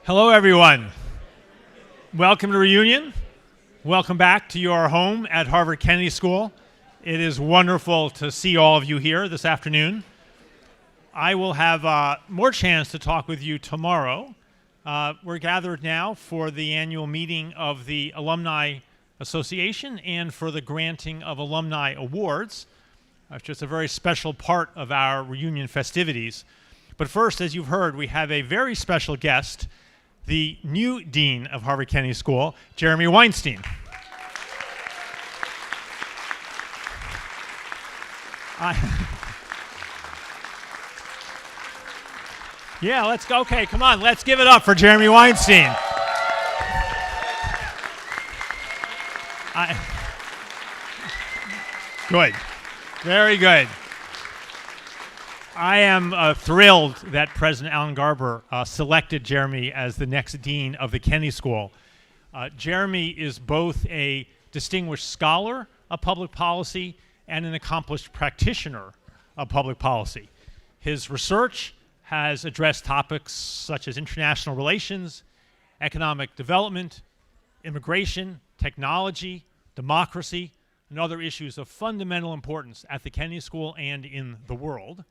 Hello, everyone. Welcome to Reunion. Welcome back to your home at Harvard Kennedy School. It is wonderful to see all of you here this afternoon. I will have more chance to talk with you tomorrow. We're gathered now for the annual meeting of the Alumni Association and for the granting of Alumni Awards. It's just a very special part of our reunion festivities. But first, as you've heard, we have a very special guest, the new dean of Harvard Kennedy School, Jeremy Weinstein. Yeah, let's go. Okay, come on. Let's give it up for Jeremy Weinstein. Good. Very good. I am thrilled that President Alan Garber selected Jeremy as the next dean of the Kennedy School. Jeremy is both a distinguished scholar of public policy and an accomplished practitioner of public policy. His research has addressed topics such as international relations, economic development, immigration, technology, democracy, and other issues of fundamental importance at the Kennedy School and in the world.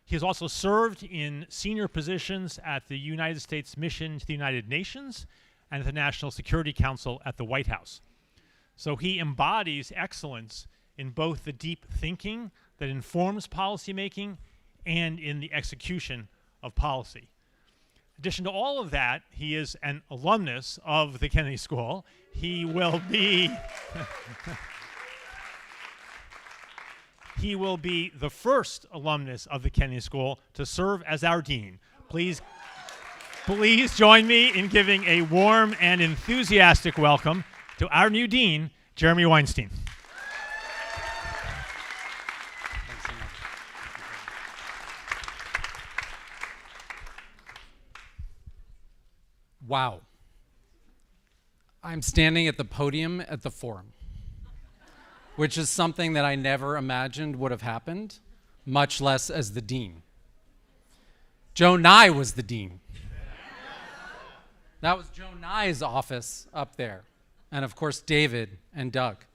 He has also served in senior positions at the United States Mission to the United Nations and at the National Security Council at the White House. So he embodies excellence in both the deep thinking that informs policymaking and in the execution of policy. In addition to all of that, he is an alumnus of the Kennedy School. He will be He will be the first alumnus of the Kennedy School to serve as our dean. Please join me in giving a warm and enthusiastic welcome to our new dean, Jeremy Weinstein. Wow. I'm standing at the podium at the forum, which is something that I never imagined would have happened, much less as the dean. Joe Nye was the dean. That was Joe Nye's office up there. And of course, David and Doug.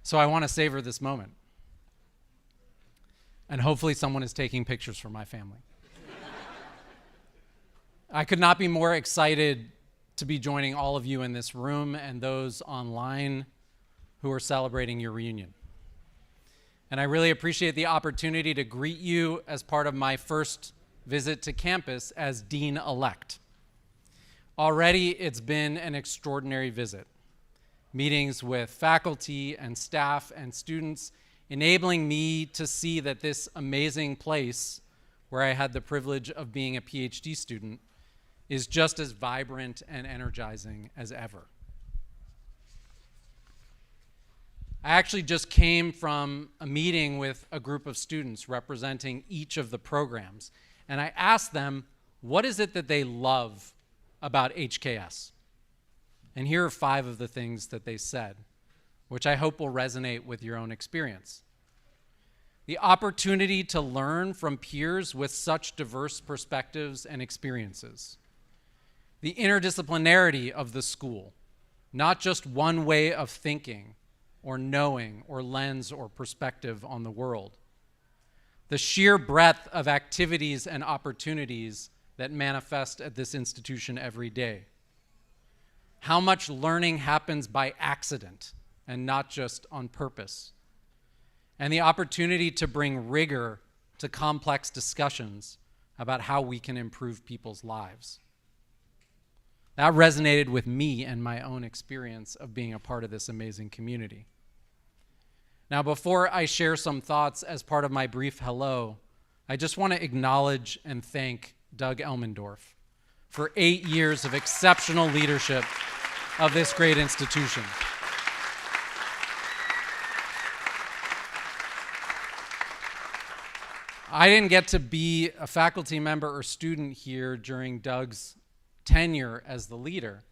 So I want to savor this moment. And hopefully someone is taking pictures for my family. I could not be more excited to be joining all of you in this room and those online who are celebrating your reunion. And I really appreciate the opportunity to greet you as part of my first visit to campus as dean-elect. Already, it's been an extraordinary visit. Meetings with faculty and staff and students, enabling me to see that this amazing place where I had the privilege of being a PhD student is just as vibrant and energizing as ever. I actually just came from a meeting with a group of students representing each of the programs, and I asked them, what is it that they love about HKS? And here are 5 of the things that they said, which I hope will resonate with your own experience. The opportunity to learn from peers with such diverse perspectives and experiences. The interdisciplinarity of the school, not just one way of thinking, or knowing, or lens, or perspective on the world. The sheer breadth of activities and opportunities that manifest at this institution every day. How much learning happens by accident and not just on purpose. And the opportunity to bring rigor to complex discussions about how we can improve people's lives. That resonated with me and my own experience of being a part of this amazing community. Now, before I share some thoughts as part of my brief hello, I just want to acknowledge and thank Doug Elmendorf for 8 years of exceptional leadership of this great institution. I didn't get to be a faculty member or student here during Doug's tenure as the leader,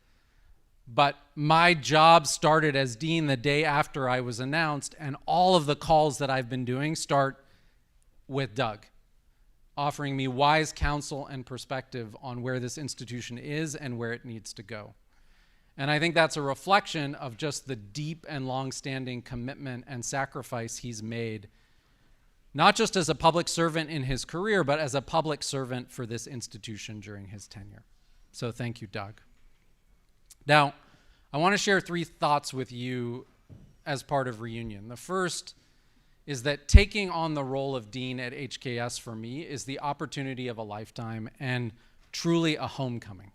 but my job started as dean the day after I was announced, and all of the calls that I've been doing start with Doug. offering me wise counsel and perspective on where this institution is and where it needs to go. And I think that's a reflection of just the deep and long-standing commitment and sacrifice he's made, not just as a public servant in his career, but as a public servant for this institution during his tenure. So thank you, Doug. Now, I want to share 3 thoughts with you as part of Reunion. The first is that taking on the role of dean at HKS for me is the opportunity of a lifetime and truly a homecoming.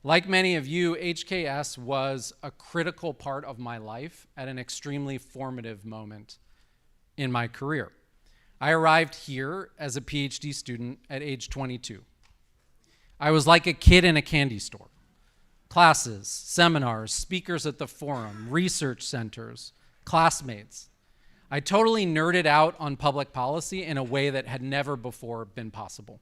Like many of you, HKS was a critical part of my life at an extremely formative moment in my career. I arrived here as a PhD student at age 22. I was like a kid in a candy store. Classes, seminars, speakers at the forum, research centers, classmates. I totally nerded out on public policy in a way that had never before been possible.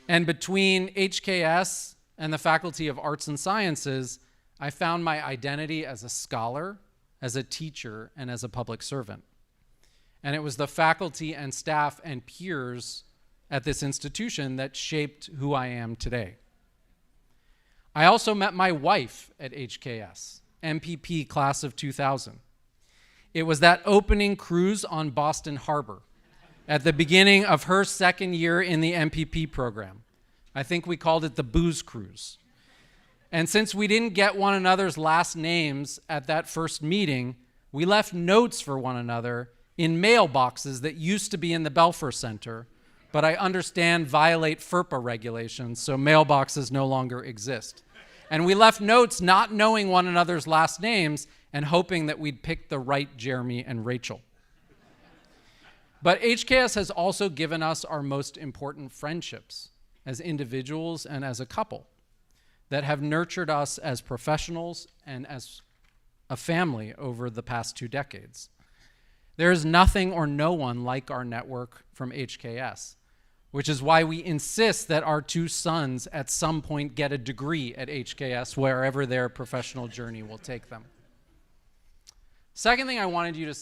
And between HKS and the Faculty of Arts and Sciences, I found my identity as a scholar, as a teacher, and as a public servant. And it was the faculty and staff and peers at this institution that shaped who I am today. I also met my wife at HKS, MPP class of 2000. It was that opening cruise on Boston Harbor at the beginning of her second year in the MPP program. I think we called it the booze cruise. And since we didn't get one another's last names at that first meeting, we left notes for one another in mailboxes that used to be in the Belfer Center, but I understand violate FERPA regulations, so mailboxes no longer exist. And we left notes not knowing one another's last names and hoping that we'd pick the right Jeremy and Rachel. But HKS has also given us our most important friendships as individuals and as a couple that have nurtured us as professionals and as a family over the past 2 decades. There is nothing or no one like our network from HKS, which is why we insist that our 2 sons at some point get a degree at HKS wherever their professional journey will take them. Second thing I wanted you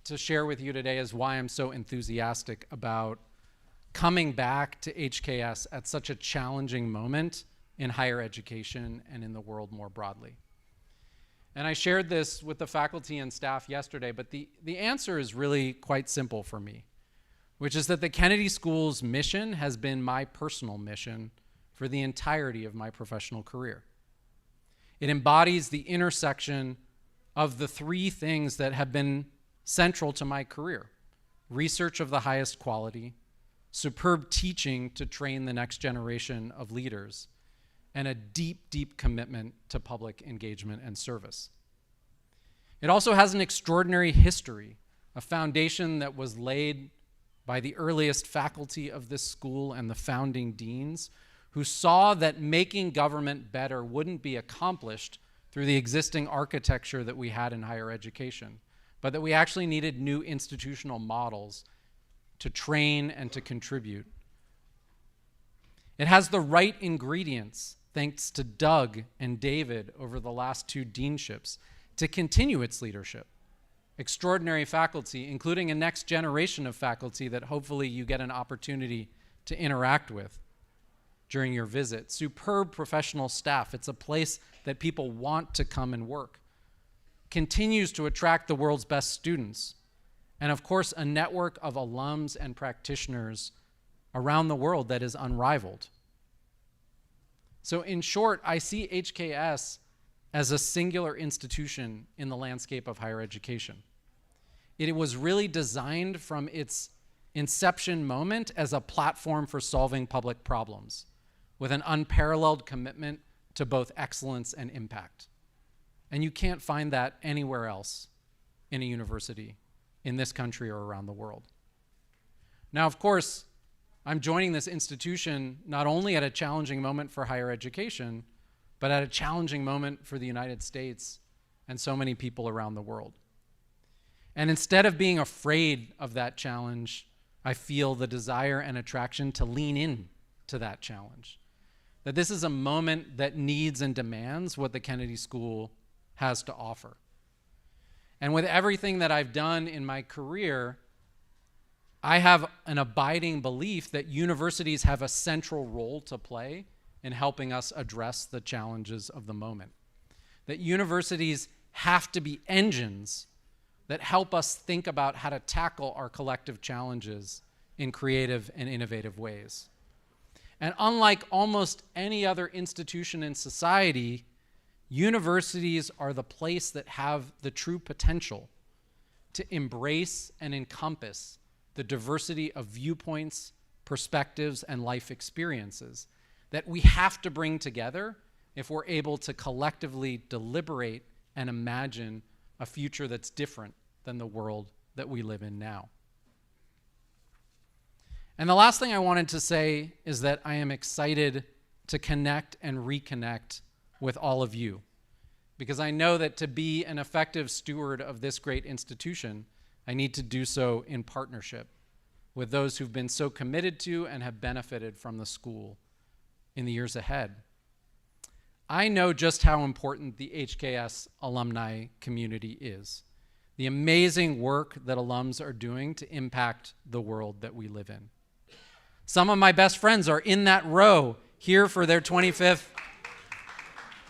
to share with you today is why I'm so enthusiastic about coming back to HKS at such a challenging moment in higher education and in the world more broadly. And I shared this with the faculty and staff yesterday, but the answer is really quite simple for me, which is that the Kennedy School's mission has been my personal mission for the entirety of my professional career. It embodies the intersection of the 3 things that have been central to my career: research of the highest quality, superb teaching to train the next generation of leaders, and a deep, deep commitment to public engagement and service. It also has an extraordinary history, a foundation that was laid by the earliest faculty of this school and the founding deans, who saw that making government better wouldn't be accomplished through the existing architecture that we had in higher education, but that we actually needed new institutional models to train and to contribute. It has the right ingredients, thanks to Doug and David over the last 2 deanships, to continue its leadership. Extraordinary faculty, including a next generation of faculty that hopefully you get an opportunity to interact with during your visit. Superb professional staff. It's a place that people want to come and work. Continues to attract the world's best students. And of course, a network of alums and practitioners around the world that is unrivaled. So in short, I see HKS as a singular institution in the landscape of higher education. It was really designed from its inception moment as a platform for solving public problems, with an unparalleled commitment to both excellence and impact. And you can't find that anywhere else in a university in this country or around the world. Now, of course, I'm joining this institution not only at a challenging moment for higher education, but at a challenging moment for the United States and so many people around the world. And instead of being afraid of that challenge, I feel the desire and attraction to lean in to that challenge. That this is a moment that needs and demands what the Kennedy School has to offer. And with everything that I've done in my career, I have an abiding belief that universities have a central role to play in helping us address the challenges of the moment. That universities have to be engines that help us think about how to tackle our collective challenges in creative and innovative ways. And unlike almost any other institution in society, universities are the place that have the true potential to embrace and encompass the diversity of viewpoints, perspectives, and life experiences that we have to bring together if we're able to collectively deliberate and imagine a future that's different than the world that we live in now. And the last thing I wanted to say is that I am excited to connect and reconnect with all of you, because I know that to be an effective steward of this great institution, I need to do so in partnership with those who've been so committed to and have benefited from the school in the years ahead. I know just how important the HKS alumni community is, the amazing work that alums are doing to impact the world that we live in. Some of my best friends are in that row here for their 25th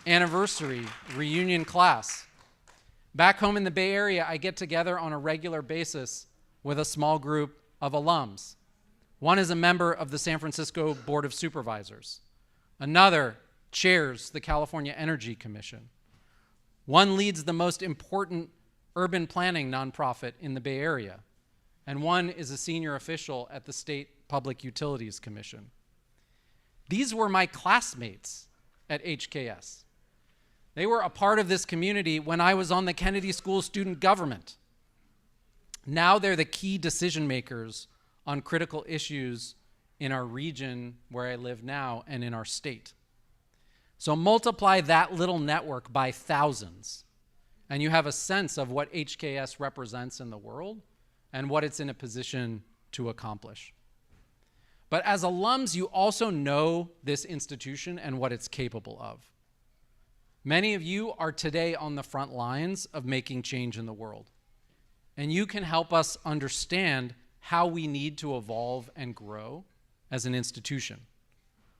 anniversary reunion class. Back home in the Bay Area, I get together on a regular basis with a small group of alums. One is a member of the San Francisco Board of Supervisors. Another chairs the California Energy Commission. One leads the most important urban planning nonprofit in the Bay Area. And one is a senior official at the State Public Utilities Commission. These were my classmates at HKS. They were a part of this community when I was on the Kennedy School student government. Now they're the key decision makers on critical issues in our region where I live now and in our state. So multiply that little network by thousands, and you have a sense of what HKS represents in the world and what it's in a position to accomplish. But as alums, you also know this institution and what it's capable of. Many of you are today on the front lines of making change in the world. And you can help us understand how we need to evolve and grow as an institution.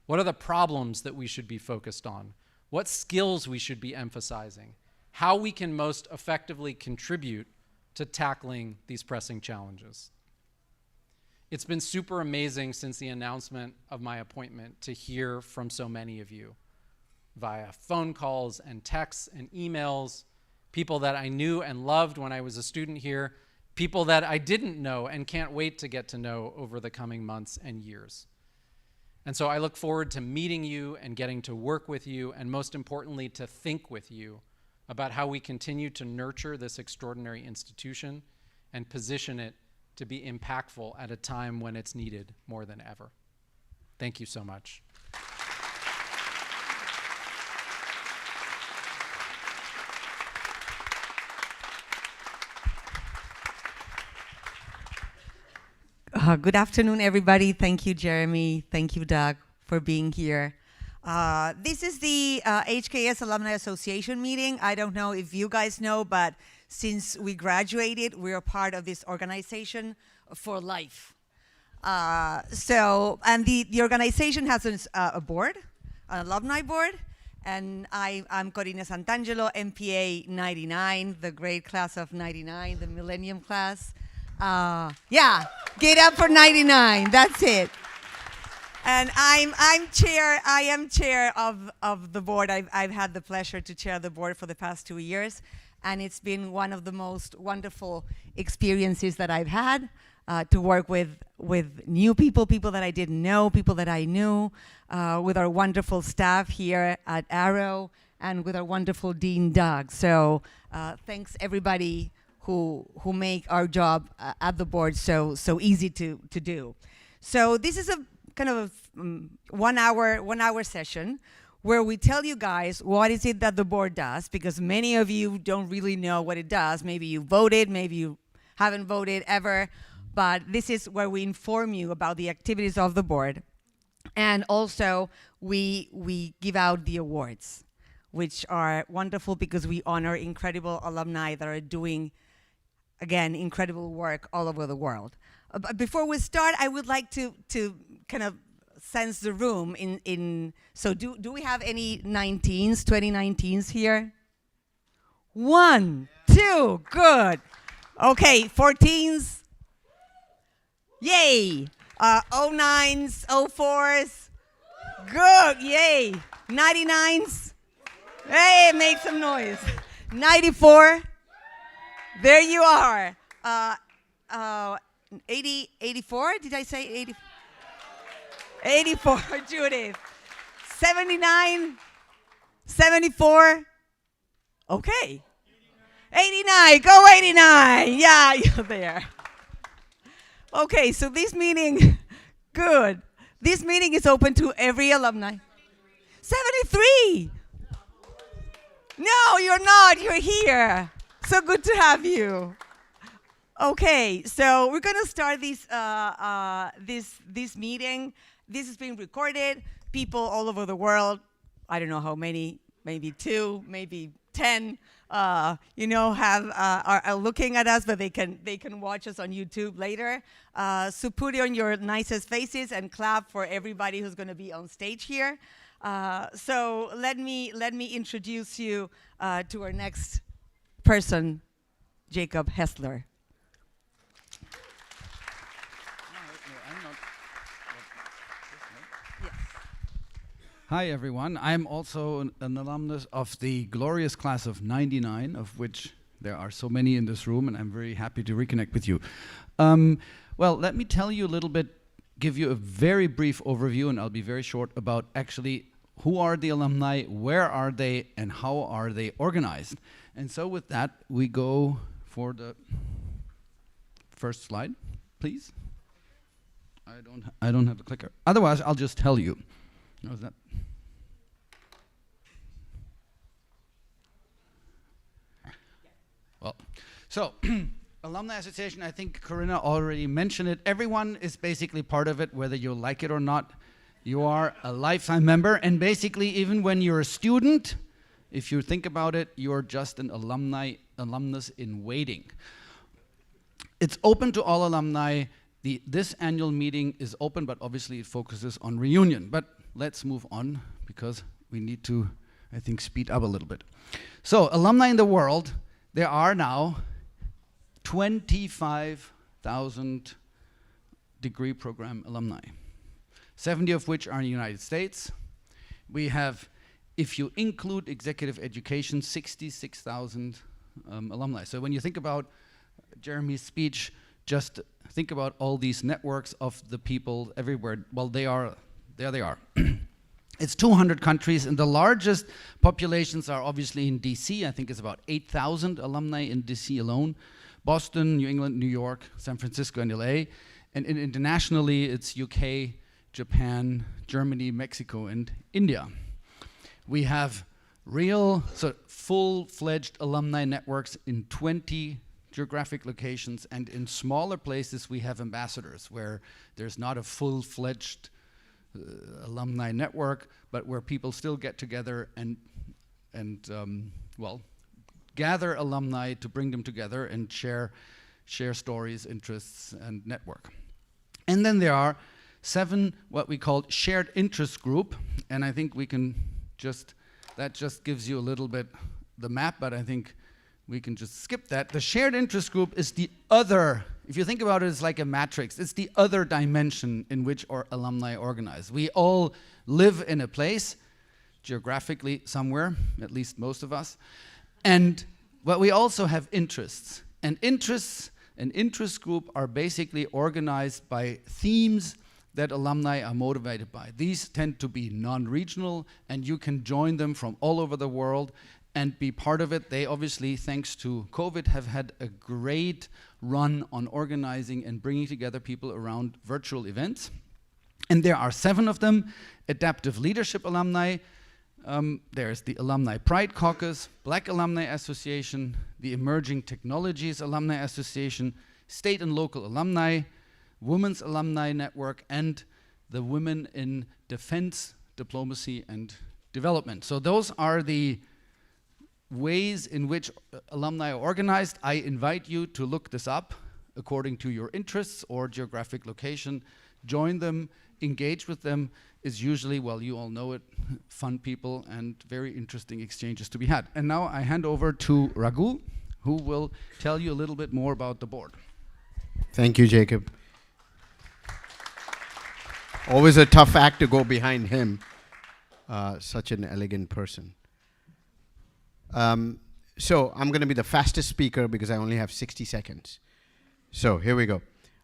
What are the problems that we should be focused on? What skills we should be emphasizing? How we can most effectively contribute to tackling these pressing challenges. It's been super amazing since the announcement of my appointment to hear from so many of you via phone calls and texts and emails, people that I knew and loved when I was a student here, people that I didn't know and can't wait to get to know over the coming months and years. And so I look forward to meeting you and getting to work with you, and most importantly, to think with you about how we continue to nurture this extraordinary institution and position it to be impactful at a time when it's needed more than ever. Thank you so much. Good afternoon, everybody. Thank you, Jeremy. Thank you, Doug, for being here. This is the HKS Alumni Association meeting. I don't know if you guys know, but since we graduated, we're a part of this organization for life. And the organization has a board, an alumni board, and I'm Corina Santangelo, MPA 99, the grade class of 99, the millennium class. Yeah, get up for 99, that's it. And I am chair of the board. I've had the pleasure to chair the board for the past 2 years, and it's been one of the most wonderful experiences that I've had to work with new people that I didn't know, people that I knew, with our wonderful staff here at Arrow, and with our wonderful Dean Doug. So thanks everybody who make our job at the board so easy to do. So this is a kind of a 1 hour session where we tell you guys what is it that the board does, because many of you don't really know what it does. Maybe you voted, maybe you haven't voted ever, but this is where we inform you about the activities of the board. And also we give out the awards, which are wonderful because we honor incredible alumni that are doing, again, incredible work all over the world. But before we start, I would like to kind of sense the room so do we have any 2019s here? 1, 2, good. Okay, 14s. Yay. 09s, 04s. Good, yay. 99s. Hey, make some noise. 94. There you are. 84, did I say 80? 84, Judith. 79, 74. Okay. 89, go 89. Yeah, you're there. Okay, so this meeting, good. This meeting is open to every alumni. 73. No, you're not. You're here. So good to have you. Okay, so we're gonna start this meeting. This is being recorded. People all over the world, I don't know how many, maybe 2, maybe 10, are looking at us, but they can watch us on YouTube later. So put on your nicest faces and clap for everybody who's going to be on stage here. So let me introduce you to our next person, Jacob Hessler. Hi, everyone. I'm also an alumnus of the glorious class of '99, of which there are so many in this room, and I'm very happy to reconnect with you. Well, let me tell you a little bit, give you a very brief overview, and I'll be very short, about actually who are the alumni, where are they, and how are they organized. And so with that, we go for the first slide, please. I don't have the clicker. Otherwise, I'll just tell you. How's that? Well, so Alumni Association, I think Corinna already mentioned it. Everyone is basically part of it, whether you like it or not. You are a lifetime member, and basically even when you're a student, if you think about it, you're just an alumnus in waiting. It's open to all alumni. This annual meeting is open, but obviously it focuses on reunion. But let's move on, because we need to, I think, speed up a little bit. So, alumni in the world, there are now 25,000 degree program alumni, 70 of which are in the United States. We have, if you include executive education, 66,000 alumni. So when you think about Jeremy's speech, just think about all these networks of the people everywhere. Well, there they are. It's 200 countries, and the largest populations are obviously in DC. I think it's about 8,000 alumni in DC alone. Boston, New England, New York, San Francisco, and LA. And internationally, it's UK, Japan, Germany, Mexico, and India. We have full-fledged alumni networks in 20 geographic locations, and in smaller places we have ambassadors where there's not a full-fledged alumni network, but where people still get together and gather alumni to bring them together and share stories, interests, and network. And then there are 7 what we call shared interest group, and I think we can that just gives you a little bit the map, but I think we can just skip that. The shared interest group is the other, if you think about it, it's like a matrix. It's the other dimension in which our alumni organize. We all live in a place, geographically somewhere, at least most of us, but we also have interests. And interests, an interest group are basically organized by themes that alumni are motivated by. These tend to be non-regional, and you can join them from all over the world and be part of it. They obviously, thanks to COVID, have had a great run on organizing and bringing together people around virtual events. And there are 7 of them. Adaptive Leadership Alumni, there's the Alumni Pride Caucus, Black Alumni Association, the Emerging Technologies Alumni Association, State and Local Alumni, Women's Alumni Network, and the Women in Defense, Diplomacy, and Development. So those are the ways in which alumni are organized. I invite you to look this up. according to your interests or geographic location. Join them, engage with them. Is usually, well, you all know it, fun people and very interesting exchanges to be had. And now I hand over to Raghu, who will tell you a little bit more about the board. Thank you, Jacob. Always a tough act to go behind him. Such an elegant person. So I'm going to be the fastest speaker because I only have 60 seconds. So here we go.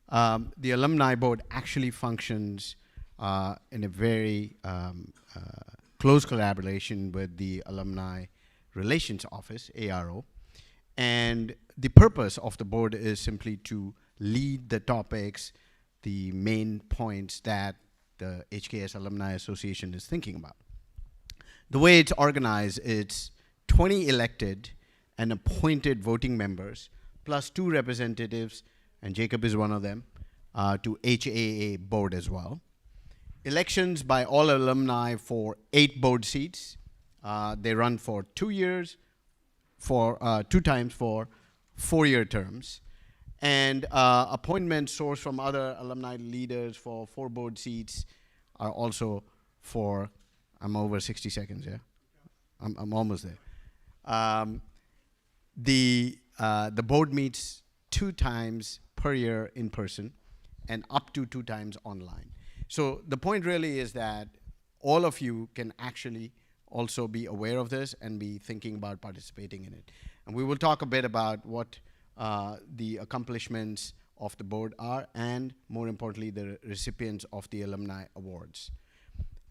The Alumni Board actually functions in a very close collaboration with the Alumni Relations Office, ARO. And the purpose of the board is simply to lead the topics, the main points that the HKS Alumni Association is thinking about. The way it's organized, it's 20 elected and appointed voting members, plus 2 representatives, and Jacob is one of them, to HAA board as well. Elections by all alumni for 8 board seats. They run for 2 years, for 2 times for 4-year terms. And appointments sourced from other alumni leaders for 4 board seats are also for, I'm over 60 seconds, yeah? I'm almost there. The board meets 2 times per year in person and up to 2 times online. So the point really is that all of you can actually also be aware of this and be thinking about participating in it. And we will talk a bit about what the accomplishments of the board are, and more importantly, the recipients of the Alumni Awards.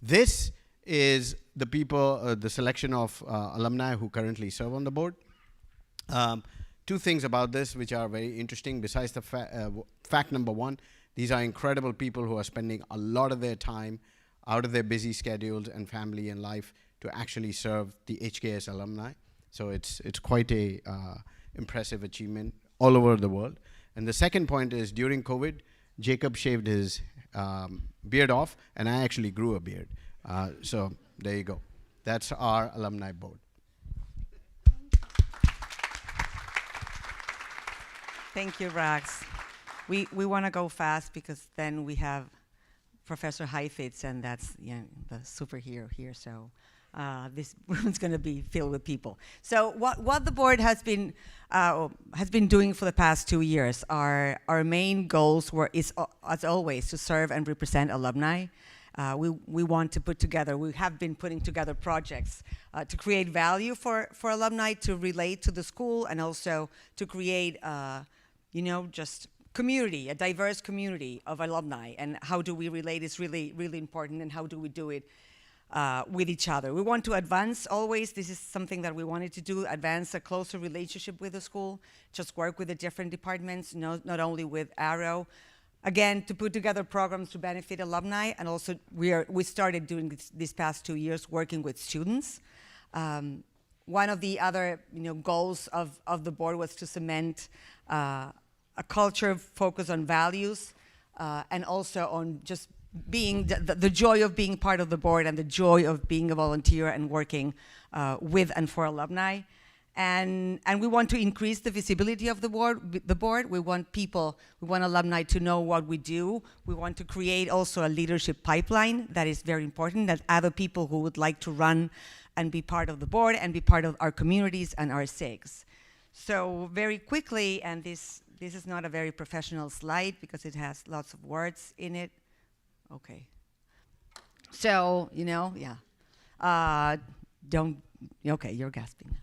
This is the people, the selection of alumni who currently serve on the board. 2 things about this which are very interesting besides the fact number 1, these are incredible people who are spending a lot of their time out of their busy schedules and family and life to actually serve the HKS alumni. So it's quite a impressive achievement all over the world. And the second point is, during COVID, Jacob shaved his beard off, and I actually grew a beard. So there you go. That's our alumni board. Thank you, Rax. We want to go fast because then we have Professor Heifetz, and that's the superhero here. So this room's going to be filled with people. So what the board has been doing for the past 2 years, our main goals is as always to serve and represent alumni. We want to we have been putting together projects to create value for alumni, to relate to the school, and also to create, just community, a diverse community of alumni. And how do we relate is really, really important, and how do we do it with each other. We want to advance always, this is something that we wanted to do, advance a closer relationship with the school, just work with the different departments, not only with Arrow. Again, to put together programs to benefit alumni, and also we started doing this past 2 years working with students. One of the other goals of the board was to cement a culture focused on values and also on just being the joy of being part of the board and the joy of being a volunteer and working with and for alumni. And we want to increase the visibility of the board. We want alumni to know what we do. We want to create also a leadership pipeline that is very important, that other people who would like to run and be part of the board and be part of our communities and our SIGs. So very quickly, and this is not a very professional slide because it has lots of words in it. Okay. So, okay, you're gasping.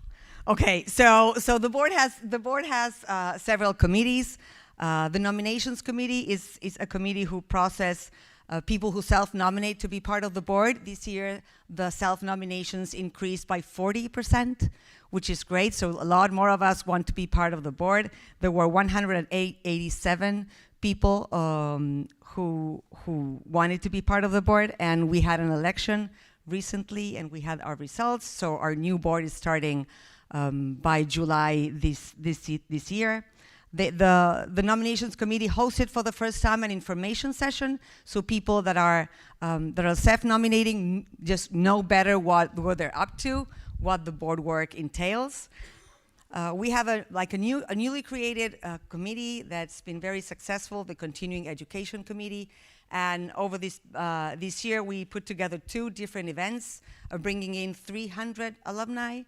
Okay, so the board has several committees. The nominations committee is a committee who process people who self-nominate to be part of the board. This year, the self-nominations increased by 40%, which is great. So a lot more of us want to be part of the board. There were 187 people who wanted to be part of the board, and we had an election recently, and we had our results. So our new board is starting by July this year. The nominations committee hosted for the first time an information session, so people that are self-nominating just know better what they're up to, what the board work entails. We have a newly created committee that's been very successful, the Continuing Education Committee. And over this year, we put together 2 different events, bringing in 300 alumni.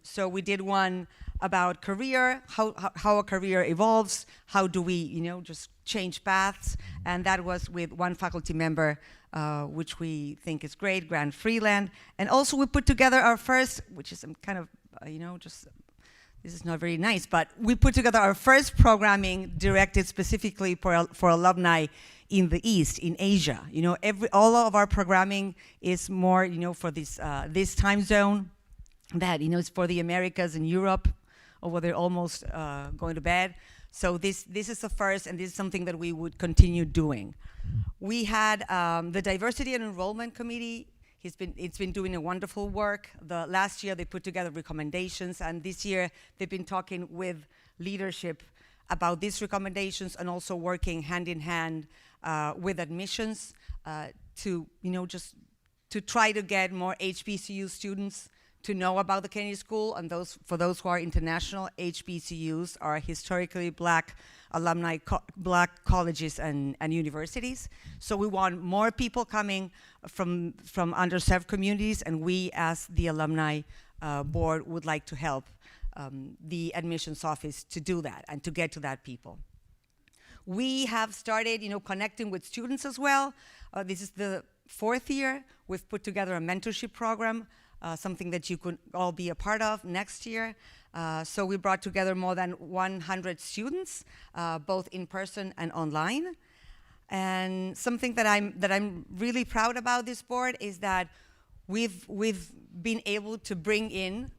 So we did one about career, how a career evolves, how do we, just change paths, and that was with one faculty member, which we think is great, Grant Freeland. And also we put together our first, which is kind of, this is not very nice, but we put together our first programming directed specifically for alumni in the East, in Asia. All of our programming is more, for this time zone that, is for the Americas and Europe, or where they're almost going to bed. So this is the first, and this is something that we would continue doing. We had the Diversity and Enrollment Committee. It's been doing a wonderful work. Last year they put together recommendations, and this year they've been talking with leadership about these recommendations, and also working hand in hand with admissions to try to get more HBCU students to know about the Kennedy School. And for those who are international, HBCUs are historically Black alumni, Black colleges and universities. So we want more people coming from underserved communities, and we, as the Alumni Board, would like to help the admissions office to do that and to get to that people. We have started, connecting with students as well. This is the 4th year. We've put together a mentorship program, something that you could all be a part of next year. So we brought together more than 100 students, both in person and online. And something that I'm really proud about this board is that we've been able to bring in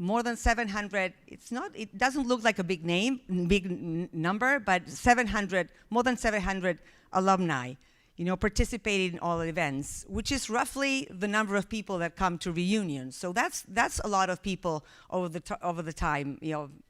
more than 700. It doesn't look like a big number, but more than 700 alumni, participated in all events, which is roughly the number of people that come to reunions. So that's a lot of people over the time.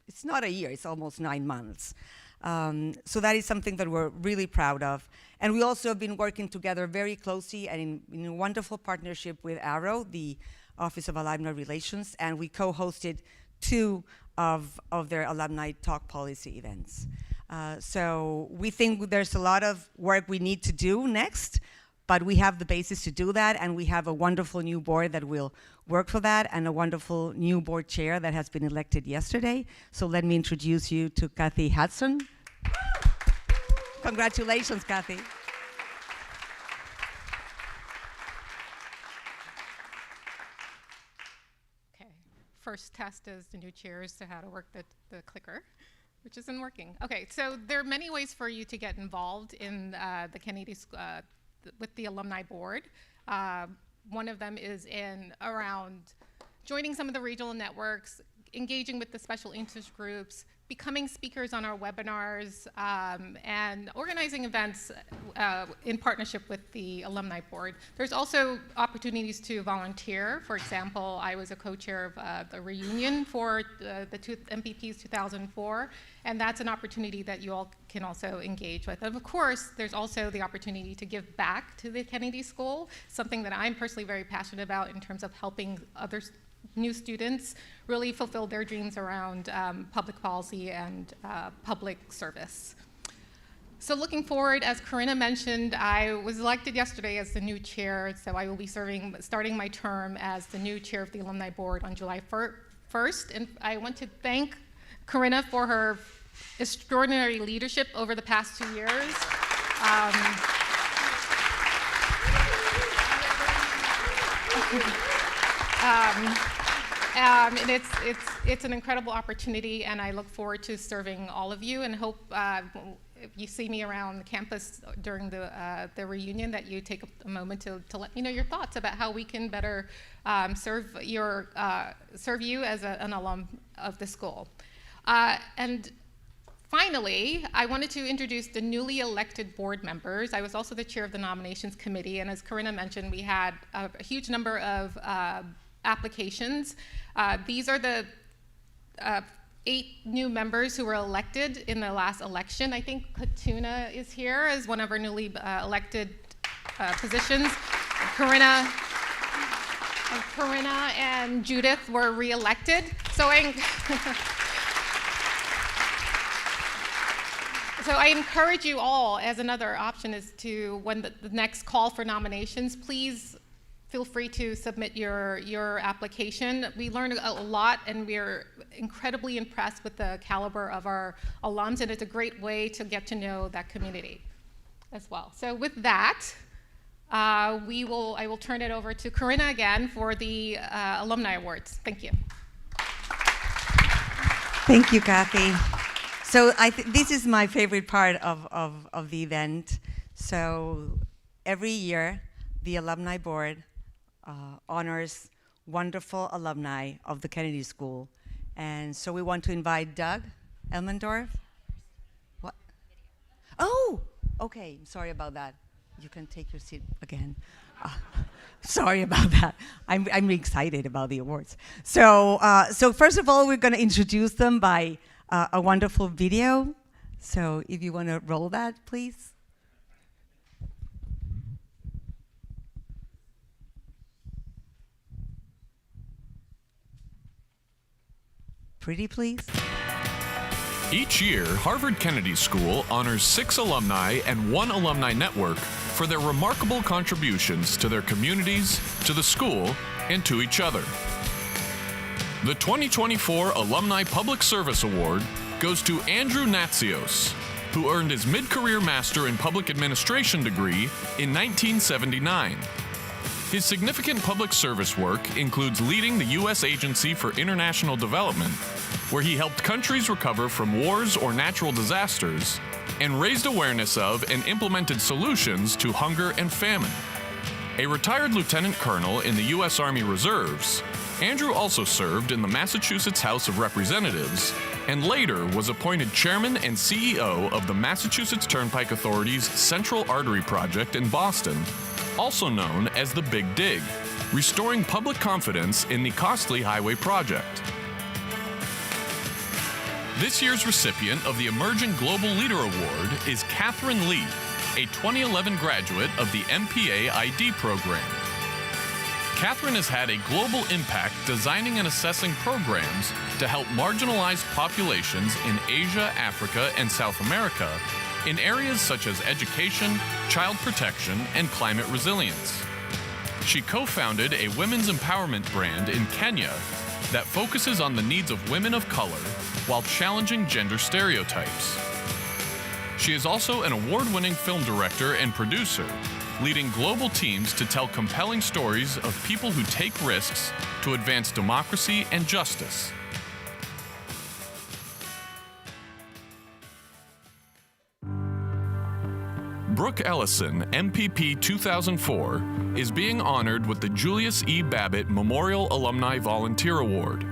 It's not a year; it's almost 9 months. So that is something that we're really proud of. And we also have been working together very closely and in a wonderful partnership with Arrow, the Office of Alumni Relations, and we co-hosted 2 of their alumni talk policy events. So we think there's a lot of work we need to do next, but we have the basis to do that, and we have a wonderful new board that will work for that, and a wonderful new board chair that has been elected yesterday. So let me introduce you to Kathy Hudson. Congratulations, Kathy. Okay, first test as the new chair is to how to work the clicker, which isn't working. Okay, so there are many ways for you to get involved in the Kennedy with the Alumni Board. One of them is around joining some of the regional networks, engaging with the special interest groups, becoming speakers on our webinars, and organizing events in partnership with the Alumni Board. There's also opportunities to volunteer. For example, I was a co-chair of the reunion for the MPPs 2004, and that's an opportunity that you all can also engage with. And of course, there's also the opportunity to give back to the Kennedy School, something that I'm personally very passionate about in terms of helping others, new students, really fulfill their dreams around public policy and public service. So looking forward, as Corinna mentioned, I was elected yesterday as the new chair, so I will be starting my term as the new chair of the Alumni Board on July 1st. And I want to thank Corinna for her extraordinary leadership over the past 2 years. And it's an incredible opportunity, and I look forward to serving all of you, and hope if you see me around the campus during the reunion, that you take a moment to let me know your thoughts about how we can better serve you as an alum of the school. And finally, I wanted to introduce the newly elected board members. I was also the chair of the nominations committee, and as Corinna mentioned, we had a huge number of applications. These are the 8 new members who were elected in the last election. I think Katuna is here as one of our newly elected positions. Corinna and Judith were re-elected. So I encourage you all, as another option, is to, when the next call for nominations, please feel free to submit your application. We learned a lot, and we're incredibly impressed with the caliber of our alums, and it's a great way to get to know that community as well. So with that, I will turn it over to Corinna again for the Alumni Awards. Thank you. Thank you, Kathy. So this is my favorite part of the event. So every year, the Alumni Board honors wonderful alumni of the Kennedy School. And so we want to invite Doug Elmendorf. What? Oh, okay, sorry about that. You can take your seat again. Sorry about that. I'm excited about the awards. So first of all, we're going to introduce them by a wonderful video. So if you want to roll that, please. Pretty, please. Each year, Harvard Kennedy School honors 6 alumni and 1 alumni network for their remarkable contributions to their communities, to the school, and to each other. The 2024 Alumni Public Service Award goes to Andrew Natsios, who earned his mid-career Master in Public Administration degree in 1979. His significant public service work includes leading the U.S. Agency for International Development, where he helped countries recover from wars or natural disasters, and raised awareness of and implemented solutions to hunger and famine. A retired lieutenant colonel in the U.S. Army Reserves, Andrew also served in the Massachusetts House of Representatives and later was appointed chairman and CEO of the Massachusetts Turnpike Authority's Central Artery Project in Boston, also known as the Big Dig, restoring public confidence in the costly highway project. This year's recipient of the Emerging Global Leader Award is Catherine Lee, a 2011 graduate of the MPA ID program. Catherine has had a global impact designing and assessing programs to help marginalized populations in Asia, Africa, and South America in areas such as education, child protection, and climate resilience. She co-founded a women's empowerment brand in Kenya that focuses on the needs of women of color while challenging gender stereotypes. She is also an award-winning film director and producer, leading global teams to tell compelling stories of people who take risks to advance democracy and justice. Brooke Ellison, MPP 2004, is being honored with the Julius E. Babbitt Memorial Alumni Volunteer Award.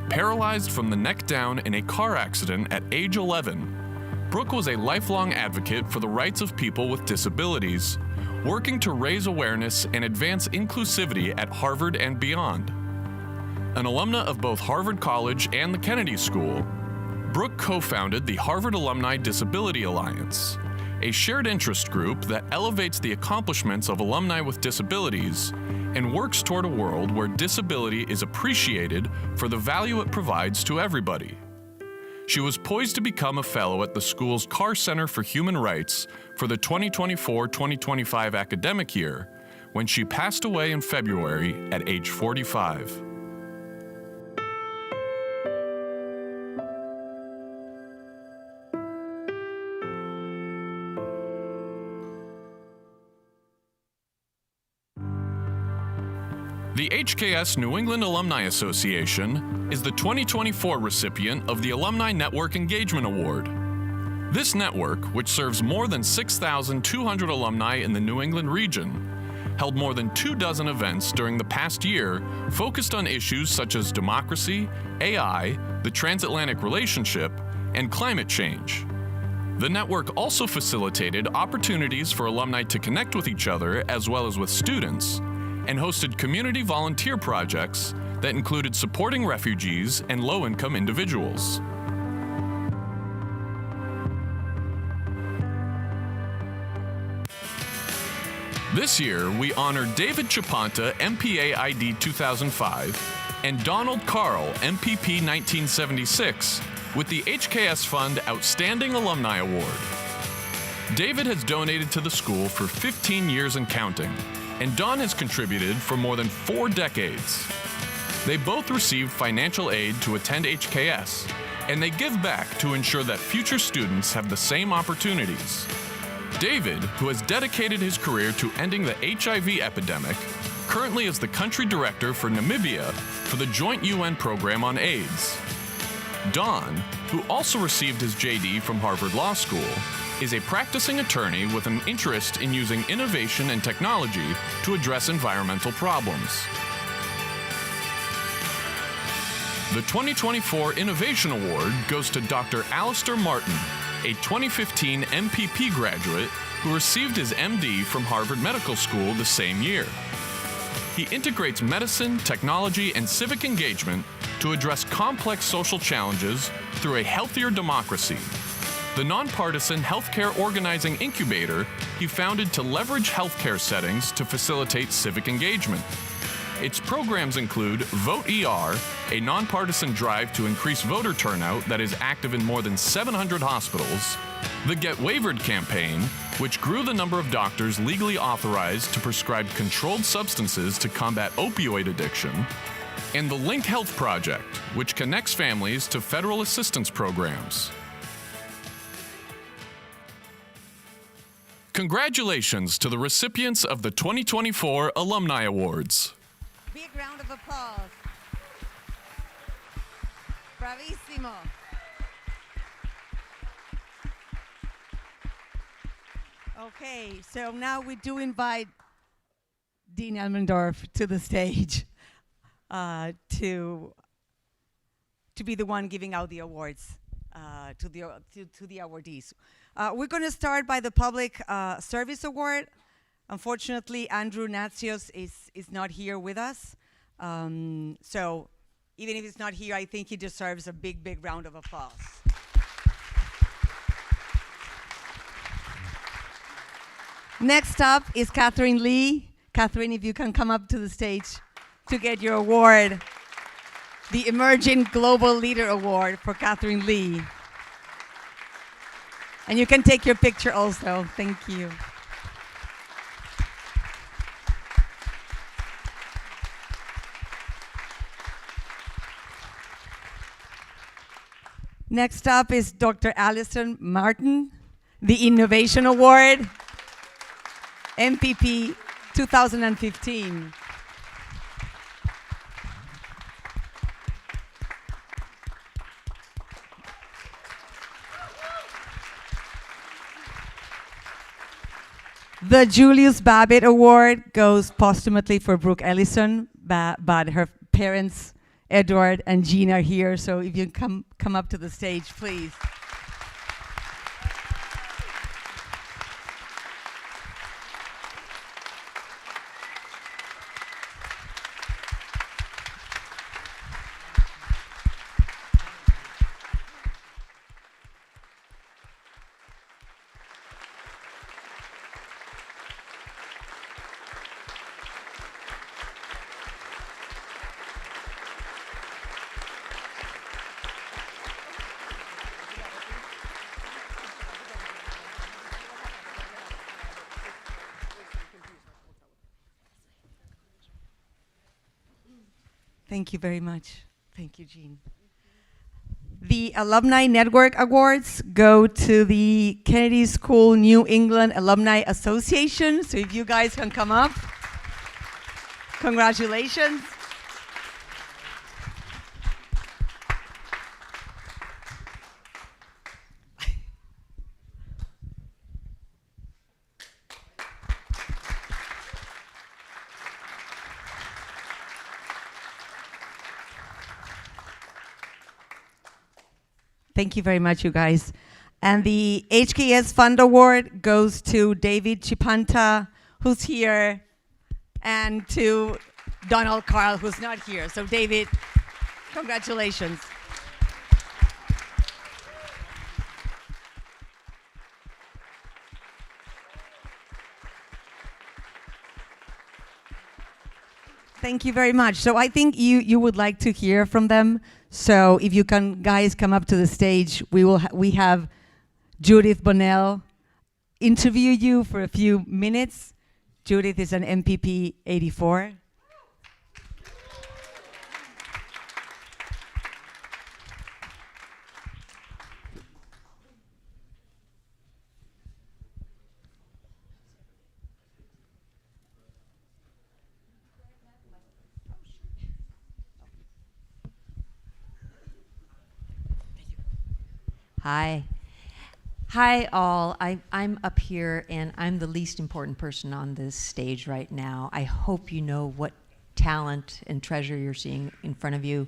Paralyzed from the neck down in a car accident at age 11, Brooke was a lifelong advocate for the rights of people with disabilities, working to raise awareness and advance inclusivity at Harvard and beyond. An alumna of both Harvard College and the Kennedy School, Brooke co-founded the Harvard Alumni Disability Alliance, a shared interest group that elevates the accomplishments of alumni with disabilities and works toward a world where disability is appreciated for the value it provides to everybody. She was poised to become a fellow at the school's Carr Center for Human Rights for the 2024-2025 academic year when she passed away in February at age 45. The HKS New England Alumni Association is the 2024 recipient of the Alumni Network Engagement Award. This network, which serves more than 6,200 alumni in the New England region, held more than 24 events during the past year focused on issues such as democracy, AI, the transatlantic relationship, and climate change. The network also facilitated opportunities for alumni to connect with each other as well as with students, and hosted community volunteer projects that included supporting refugees and low-income individuals. This year, we honor David Chapanta, MPA ID 2005, and Donald Carl, MPP 1976, with the HKS Fund Outstanding Alumni Award. David has donated to the school for 15 years and counting, and Don has contributed for more than 4 decades. They both received financial aid to attend HKS, and they give back to ensure that future students have the same opportunities. David, who has dedicated his career to ending the HIV epidemic, currently is the country director for Namibia for the Joint UN Program on AIDS. Don, who also received his JD from Harvard Law School, is a practicing attorney with an interest in using innovation and technology to address environmental problems. The 2024 Innovation Award goes to Dr. Alistair Martin, a 2015 MPP graduate who received his MD from Harvard Medical School the same year. He integrates medicine, technology, and civic engagement to address complex social challenges through a healthier democracy. The nonpartisan healthcare organizing incubator he founded to leverage healthcare settings to facilitate civic engagement. Its programs include Vote ER, a nonpartisan drive to increase voter turnout that is active in more than 700 hospitals, the Get Wavered campaign, which grew the number of doctors legally authorized to prescribe controlled substances to combat opioid addiction, and the Link Health Project, which connects families to federal assistance programs. Congratulations to the recipients of the 2024 Alumni Awards. Big round of applause. Bravissimo. Okay, so now we do invite Dean Elmendorf to the stage to be the one giving out the awards to the awardees. We're going to start by the Public Service Award. Unfortunately, Andrew Natsios is not here with us. So even if he's not here, I think he deserves a big, big round of applause. Next up is Catherine Lee. Catherine, if you can come up to the stage to get your award, the Emerging Global Leader Award for Catherine Lee. And you can take your picture also. Thank you. Next up is Dr. Alison Martin, the Innovation Award, MPP 2015. The Julius Babbitt Award goes posthumously for Brooke Ellison, but her parents, Edward and Jean, are here, so if you come up to the stage, please. Thank you very much. Thank you, Jean. The Alumni Network Awards go to the Kennedy School New England Alumni Association. So if you guys can come up. Congratulations. Thank you very much, you guys. And the HKS Fund Award goes to David Chipanta, who's here, and to Donald Carl, who's not here. So David, congratulations. Thank you very much. So I think you would like to hear from them. So if you can, guys, come up to the stage, we have Judith Bonnell interview you for a few minutes. Judith is an MPP 84. Hi. Hi, all. I'm up here, and I'm the least important person on this stage right now. I hope you know what talent and treasure you're seeing in front of you.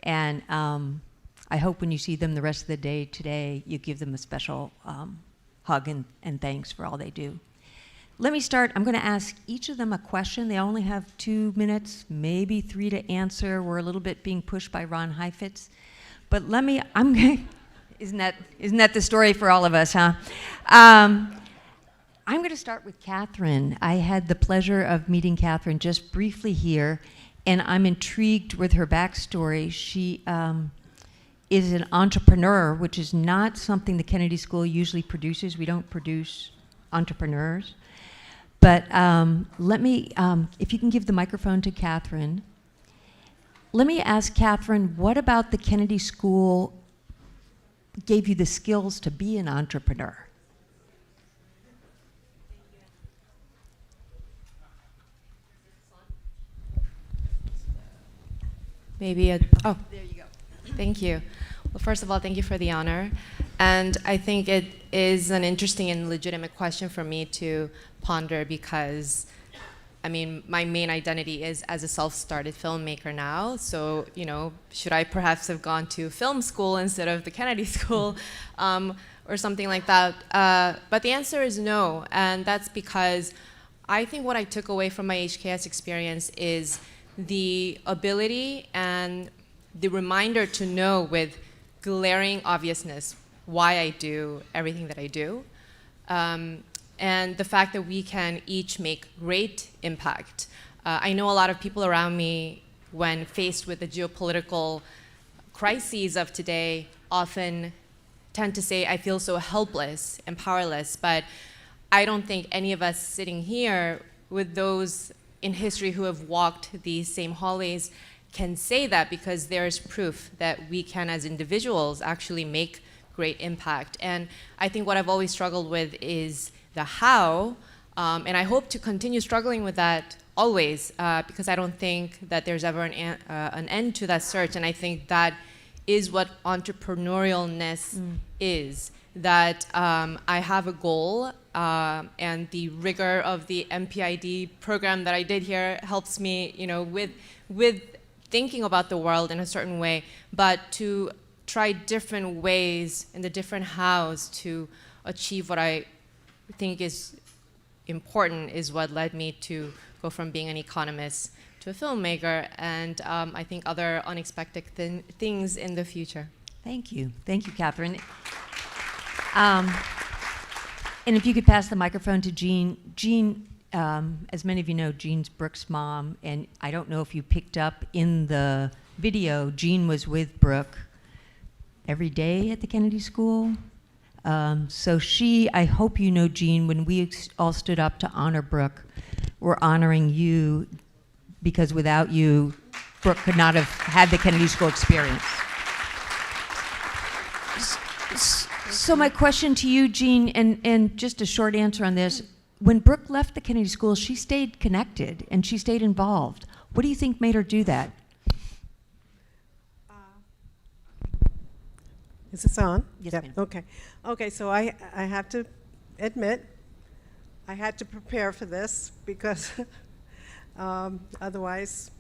And I hope when you see them the rest of the day today, you give them a special hug and thanks for all they do. Let me start. I'm going to ask each of them a question. They only have 2 minutes, maybe 3 to answer. We're a little bit being pushed by Ron Heifetz. But isn't that the story for all of us, huh? I'm going to start with Catherine. I had the pleasure of meeting Catherine just briefly here, and I'm intrigued with her backstory. She is an entrepreneur, which is not something the Kennedy School usually produces. We don't produce entrepreneurs. But if you can give the microphone to Catherine, let me ask Catherine, what about the Kennedy School gave you the skills to be an entrepreneur? There you go. Thank you. Well, first of all, thank you for the honor. And I think it is an interesting and legitimate question for me to ponder because, I mean, my main identity is as a self-started filmmaker now. So, you know, should I perhaps have gone to film school instead of the Kennedy School or something like that? But the answer is no. And that's because I think what I took away from my HKS experience is the ability and the reminder to know with glaring obviousness why I do everything that I do. And the fact that we can each make great impact. I know a lot of people around me, when faced with the geopolitical crises of today, often tend to say, I feel so helpless and powerless, but I don't think any of us sitting here with those in history who have walked these same hallways can say that, because there's proof that we can, as individuals, actually make great impact. And I think what I've always struggled with is the how, and I hope to continue struggling with that always, because I don't think that there's ever an end to that search. And I think that is what entrepreneurialness is, that I have a goal, and the rigor of the MPID program that I did here helps me, you know, with thinking about the world in a certain way, but to try different ways and the different hows to achieve what I think is important is what led me to go from being an economist to a filmmaker, and I think other unexpected things in the future. Thank you, Catherine. And if you could pass the microphone to Jean. Jean, as many of you know, Jean's Brooke's mom, and I don't know if you picked up in the video, Jean was with Brooke every day at the Kennedy School. So I hope you know, Jean, when we all stood up to honor Brooke, we're honoring you, because without you, Brooke could not have had the Kennedy School experience. So my question to you, Jean, and just a short answer on this, when Brooke left the Kennedy School, she stayed connected and she stayed involved. What do you think made her do that? Is this on? Yes, Yep. ma'am. Okay. Okay, so I have to admit, I had to prepare for this because otherwise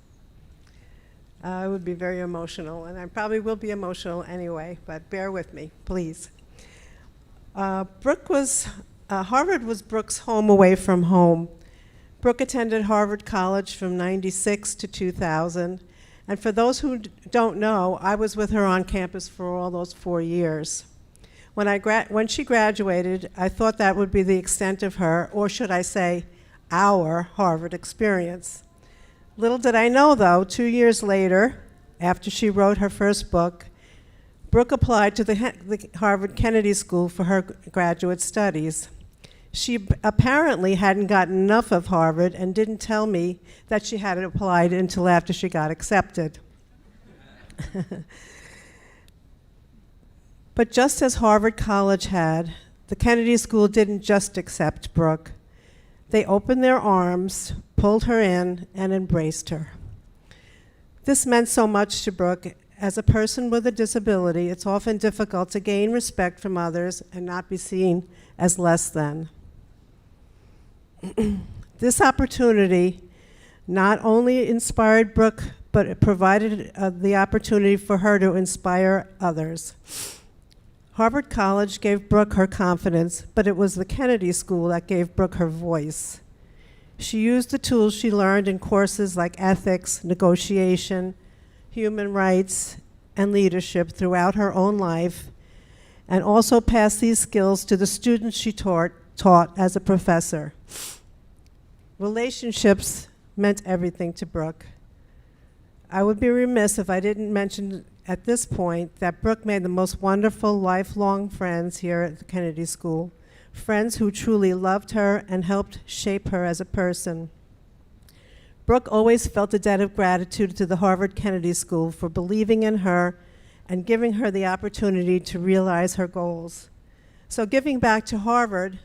I would be very emotional, and I probably will be emotional anyway, but bear with me, please. Harvard was Brooke's home away from home. Brooke attended Harvard College from '96 to 2000. And for those who don't know, I was with her on campus for all those 4 years. When she graduated, I thought that would be the extent of her, or should I say, our Harvard experience. Little did I know, though, 2 years later, after she wrote her first book, Brooke applied to the Harvard Kennedy School for her graduate studies. She apparently hadn't gotten enough of Harvard and didn't tell me that she had applied until after she got accepted. But just as Harvard College had, the Kennedy School didn't just accept Brooke. They opened their arms, pulled her in, and embraced her. This meant so much to Brooke. As a person with a disability, it's often difficult to gain respect from others and not be seen as less than. This opportunity not only inspired Brooke, but it provided the opportunity for her to inspire others. Harvard College gave Brooke her confidence, but it was the Kennedy School that gave Brooke her voice. She used the tools she learned in courses like ethics, negotiation, human rights, and leadership throughout her own life, and also passed these skills to the students she taught as a professor. Relationships meant everything to Brooke. I would be remiss if I didn't mention at this point that Brooke made the most wonderful lifelong friends here at the Kennedy School, friends who truly loved her and helped shape her as a person. Brooke always felt a debt of gratitude to the Harvard Kennedy School for believing in her and giving her the opportunity to realize her goals. So giving back to Harvard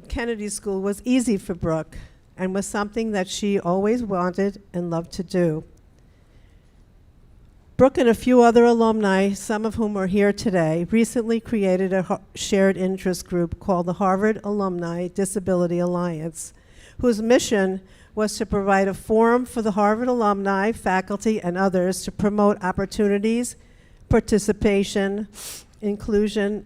Kennedy School was easy for Brooke and was something that she always wanted and loved to do. Brooke and a few other alumni, some of whom are here today, recently created a shared interest group called the Harvard Alumni Disability Alliance, whose mission was to provide a forum for the Harvard alumni, faculty, and others to promote opportunities, participation, inclusion,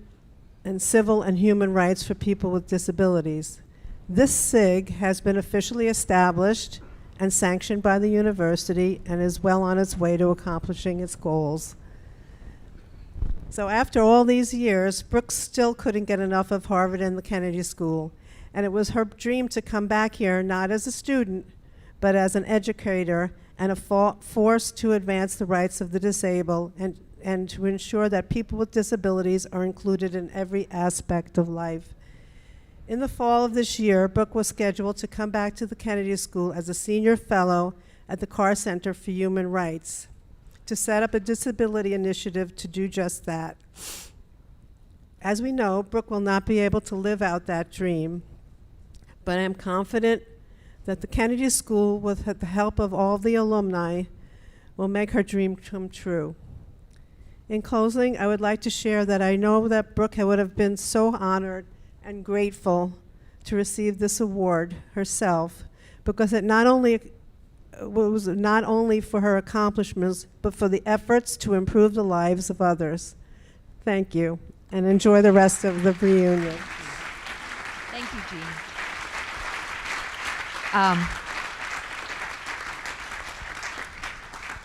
and civil and human rights for people with disabilities. This SIG has been officially established and sanctioned by the university and is well on its way to accomplishing its goals. So after all these years, Brooke still couldn't get enough of Harvard and the Kennedy School, and it was her dream to come back here not as a student, but as an educator and a force to advance the rights of the disabled and to ensure that people with disabilities are included in every aspect of life. In the fall of this year, Brooke was scheduled to come back to the Kennedy School as a senior fellow at the Carr Center for Human Rights to set up a disability initiative to do just that. As we know, Brooke will not be able to live out that dream, but I am confident that the Kennedy School, with the help of all the alumni, will make her dream come true. In closing, I would like to share that I know that Brooke would have been so honored and grateful to receive this award herself, because it was not only for her accomplishments, but for the efforts to improve the lives of others. Thank you, and enjoy the rest of the reunion. Thank you, Jean.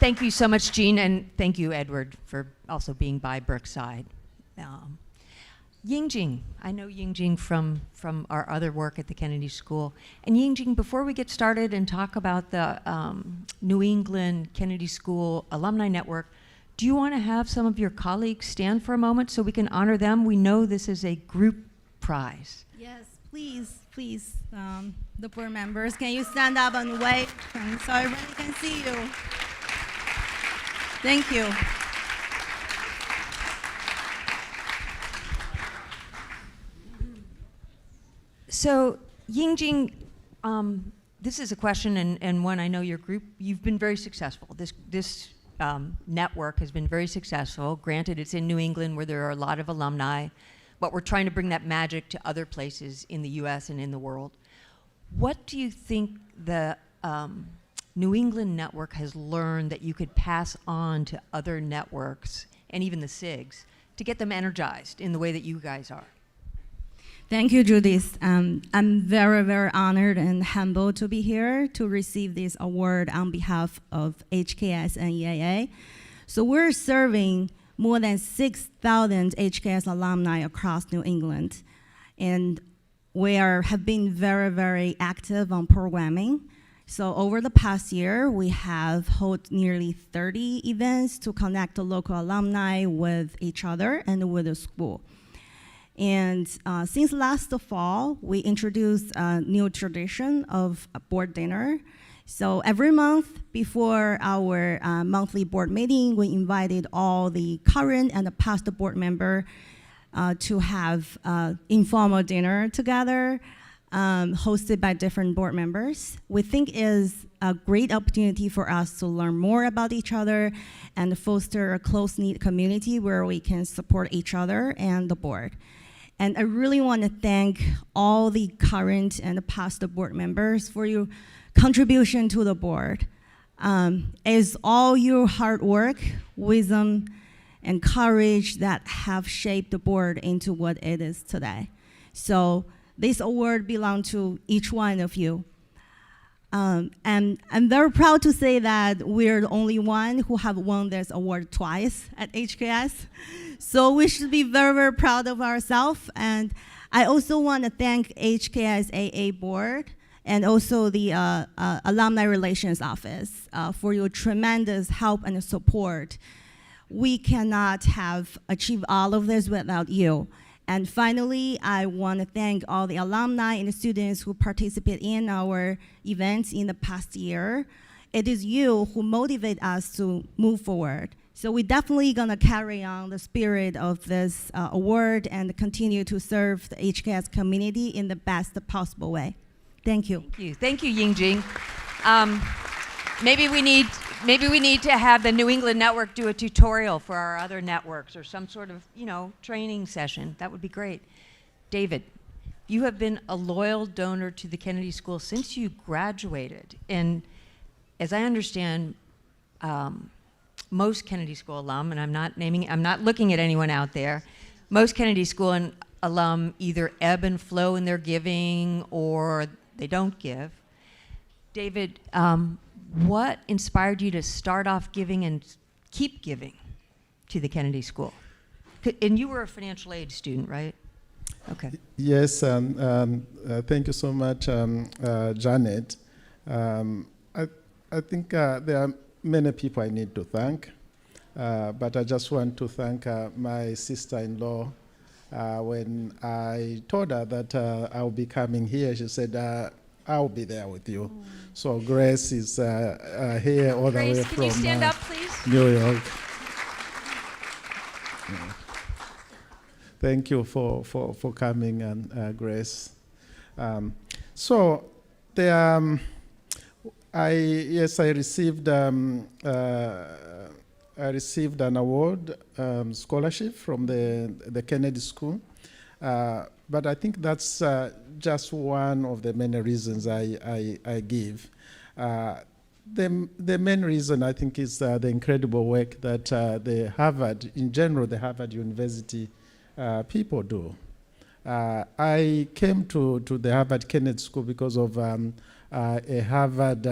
Thank you so much, Jean, and thank you, Edward, for also being by Brooke's side. Yingjing, I know Yingjing from our other work at the Kennedy School. And Yingjing, before we get started and talk about the New England Kennedy School Alumni Network, do you want to have some of your colleagues stand for a moment so we can honor them? We know this is a group prize. Yes, please, please, the board members, can you stand up and wave so everybody can see you? Thank you. So, Yingjing, this is a question and one I know your group, you've been very successful. This network has been very successful. Granted, it's in New England where there are a lot of alumni, but we're trying to bring that magic to other places in the US and in the world. What do you think the New England network has learned that you could pass on to other networks and even the SIGs to get them energized in the way that you guys are? Thank you, Judith. I'm very, very honored and humbled to be here to receive this award on behalf of HKS and EAA. So we're serving more than 6,000 HKS alumni across New England. And we have been very, very active on programming. So over the past year, we have held nearly 30 events to connect the local alumni with each other and with the school. And since last fall, we introduced a new tradition of a board dinner. So every month before our monthly board meeting, we invited all the current and the past board member to have informal dinner together, hosted by different board members. We think is a great opportunity for us to learn more about each other and foster a close-knit community where we can support each other and the board. And I really want to thank all the current and the past board members for your contribution to the board. It's all your hard work, wisdom, and courage that have shaped the board into what it is today. So this award belongs to each one of you. And I'm very proud to say that we're the only one who have won this award twice at HKS. So we should be very, very proud of ourselves. And I also want to thank HKS AA Board and also the Alumni Relations Office for your tremendous help and support. We cannot have achieved all of this without you. And finally, I want to thank all the alumni and the students who participate in our events in the past year. It is you who motivate us to move forward. So we're definitely gonna carry on the spirit of this award and continue to serve the HKS community in the best possible way. Thank you. Thank you, Yingjing. Maybe we need to have the New England Network do a tutorial for our other networks or some sort of, training session. That would be great. David, you have been a loyal donor to the Kennedy School since you graduated. And as I understand, most Kennedy School alum, and I'm not looking at anyone out there, most Kennedy School and alum either ebb and flow in their giving or they don't give. David, what inspired you to start off giving and keep giving to the Kennedy School? And you were a financial aid student, right? Okay. Yes, thank you so much, Janet. I think there are many people I need to thank, but I just want to thank my sister-in-law. When I told her that I'll be coming here, she said, I'll be there with you. So Grace is here all the way Grace, from can you stand up, please? New York. Thank you for coming, and Grace. So the I received an award scholarship from the Kennedy School. But I think that's just one of the many reasons I give. The main reason I think is the incredible work that the Harvard, in general, the Harvard University people do. I came to the Harvard Kennedy School because of a Harvard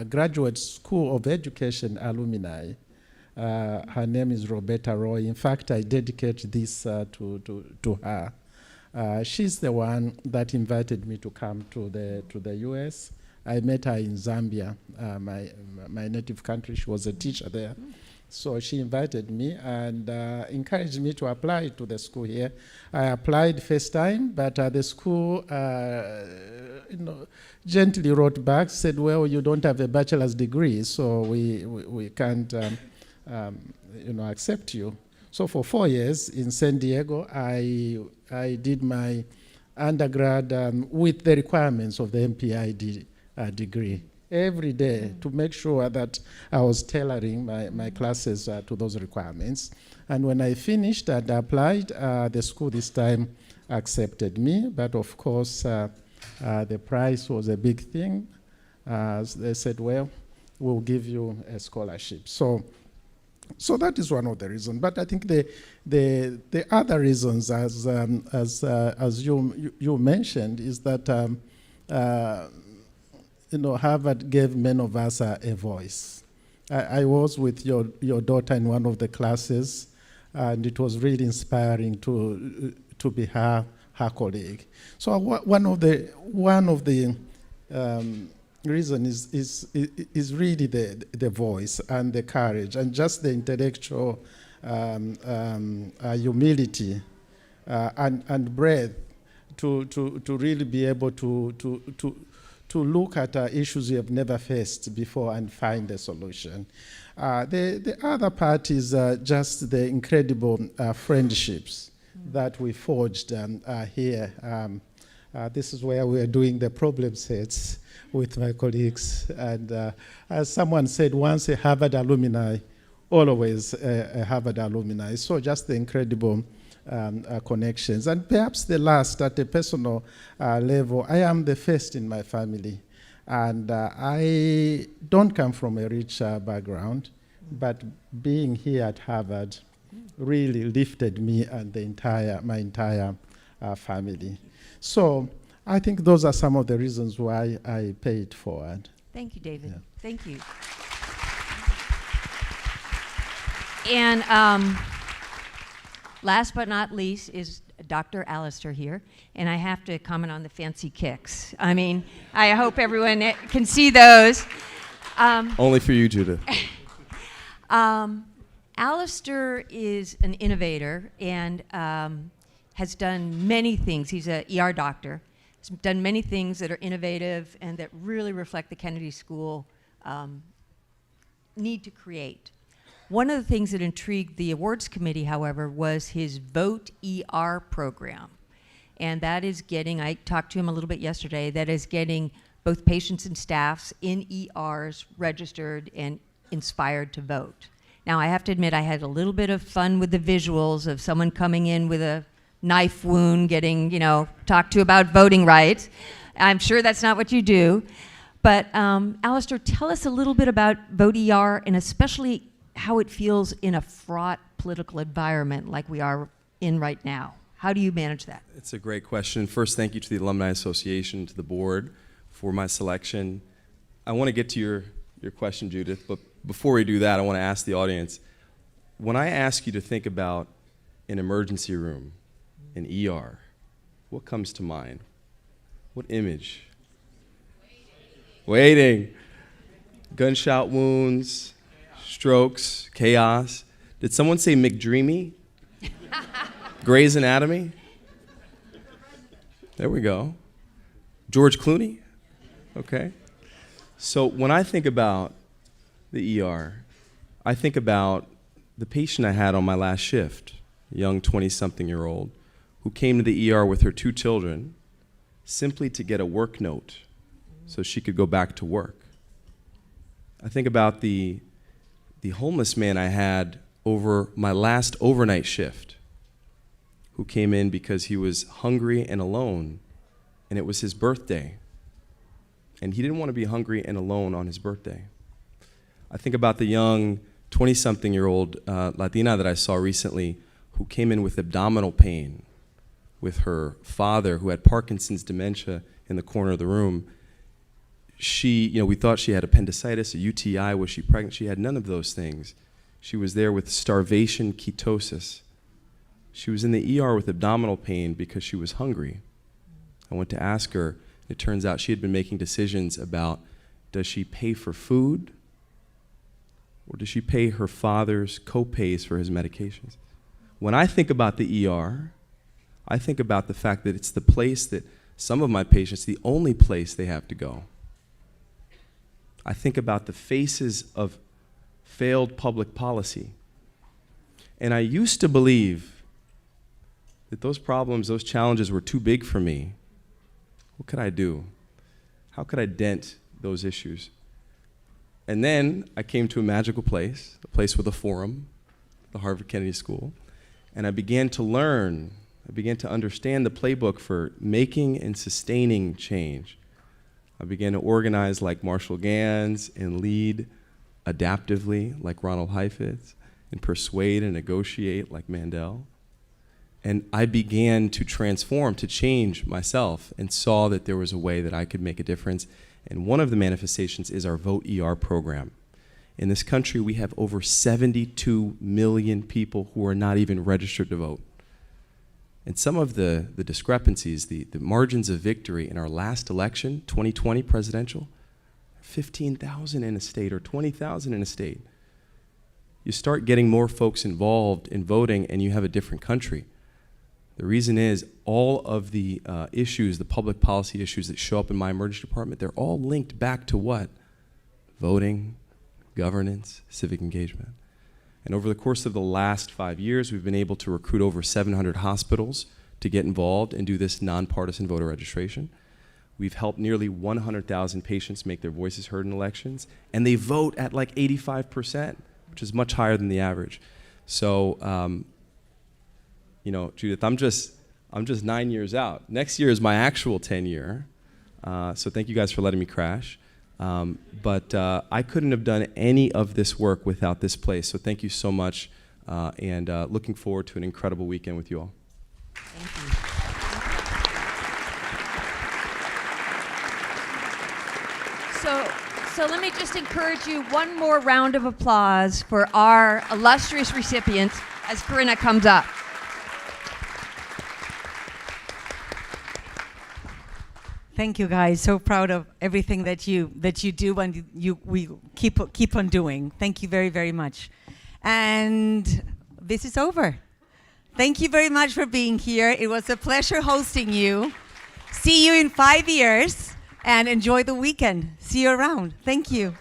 Graduate School of Education alumni. Her name is Roberta Roy. In fact, I dedicate this to her. She's the one that invited me to come to the US. I met her in Zambia, my native country. She was a teacher there. So she invited me and encouraged me to apply to the school here. I applied first time, but the school gently wrote back, said, well, you don't have a bachelor's degree, so we can't accept you. So for 4 years in San Diego, I did my undergrad with the requirements of the MPID degree every day to make sure that I was tailoring my classes to those requirements. And when I finished and applied, the school this time accepted me, but of course the price was a big thing. They said, well, we'll give you a scholarship. So that is one of the reasons. But I think the other reasons, as you mentioned, is that Harvard gave many of us a voice. I was with your daughter in one of the classes, and it was really inspiring to be her colleague. So one of the reason is really the voice and the courage and just the intellectual humility and breadth to really be able to look at issues you have never faced before and find a solution. The other part is just the incredible friendships that we forged here. This is where we are doing the problem sets with my colleagues. And as someone said once, a Harvard alumni, always a Harvard alumni. So just the incredible connections. And perhaps the last, at a personal level, I am the first in my family. And I don't come from a rich background, but being here at Harvard really lifted me and my entire family. So I think those are some of the reasons why I pay it forward. Thank you, David. Yeah. Thank you. And last but not least is Dr. Alistair here, and I have to comment on the fancy kicks. I mean, I hope everyone can see those. Only for you, Judith. Alistair is an innovator and has done many things. He's an ER doctor. He's done many things that are innovative and that really reflect the Kennedy School need to create. One of the things that intrigued the awards committee, however, was his Vote ER program. And that is getting, I talked to him a little bit yesterday, that is getting both patients and staffs in ERs registered and inspired to vote. Now, I have to admit, I had a little bit of fun with the visuals of someone coming in with a knife wound, getting, talked to about voting rights. I'm sure that's not what you do. But Alistair, tell us a little bit about Vote ER and especially how it feels in a fraught political environment like we are in right now. How do you manage that? It's a great question. First, thank you to the Alumni Association, to the board for my selection. I want to get to your question, Judith, but before we do that, I want to ask the audience, when I ask you to think about an emergency room, an ER, what comes to mind? What image? Waiting. Gunshot wounds, strokes, chaos. Did someone say McDreamy? Grey's Anatomy? There we go. George Clooney? Okay. So when I think about the ER, I think about the patient I had on my last shift, a young 20-something-year-old, who came to the ER with her 2 children simply to get a work note so she could go back to work. I think about the homeless man I had over my last overnight shift who came in because he was hungry and alone, and it was his birthday. And he didn't want to be hungry and alone on his birthday. I think about the young 20-something-year-old Latina that I saw recently who came in with abdominal pain with her father who had Parkinson's dementia in the corner of the room. We thought she had appendicitis, a UTI. Was she pregnant? She had none of those things. She was there with starvation ketosis. She was in the ER with abdominal pain because she was hungry. I went to ask her. It turns out she had been making decisions about, does she pay for food or does she pay her father's co-pays for his medications? When I think about the ER, I think about the fact that it's the place that some of my patients, the only place they have to go. I think about the faces of failed public policy. And I used to believe that those problems, those challenges were too big for me. What could I do? How could I dent those issues? And then I came to a magical place, a place with a forum, the Harvard Kennedy School, and I began to learn, I began to understand the playbook for making and sustaining change. I began to organize like Marshall Gans and lead adaptively like Ronald Heifetz and persuade and negotiate like Mandel. And I began to transform, to change myself, and saw that there was a way that I could make a difference. And one of the manifestations is our Vote ER program. In this country, we have over 72 million people who are not even registered to vote. And some of the discrepancies, the margins of victory in our last election, 2020 presidential, 15,000 in a state or 20,000 in a state. You start getting more folks involved in voting and you have a different country. The reason is all of the issues, the public policy issues that show up in my emergency department, they're all linked back to what? Voting, governance, civic engagement. And over the course of the last 5 years, we've been able to recruit over 700 hospitals to get involved and do this nonpartisan voter registration. We've helped nearly 100,000 patients make their voices heard in elections, and they vote at like 85%, which is much higher than the average. So, you know, Judith, I'm just 9 years out. Next year is my actual 10-year. So thank you guys for letting me crash. But I couldn't have done any of this work without this place. So thank you so much, and looking forward to an incredible weekend with you all. Thank you. So let me just encourage you, one more round of applause for our illustrious recipients as Corinna comes up. Thank you, guys. So proud of everything that you do and we keep on doing. Thank you very, very much. And this is over. Thank you very much for being here. It was a pleasure hosting you. See you in 5 years and enjoy the weekend. See you around. Thank you.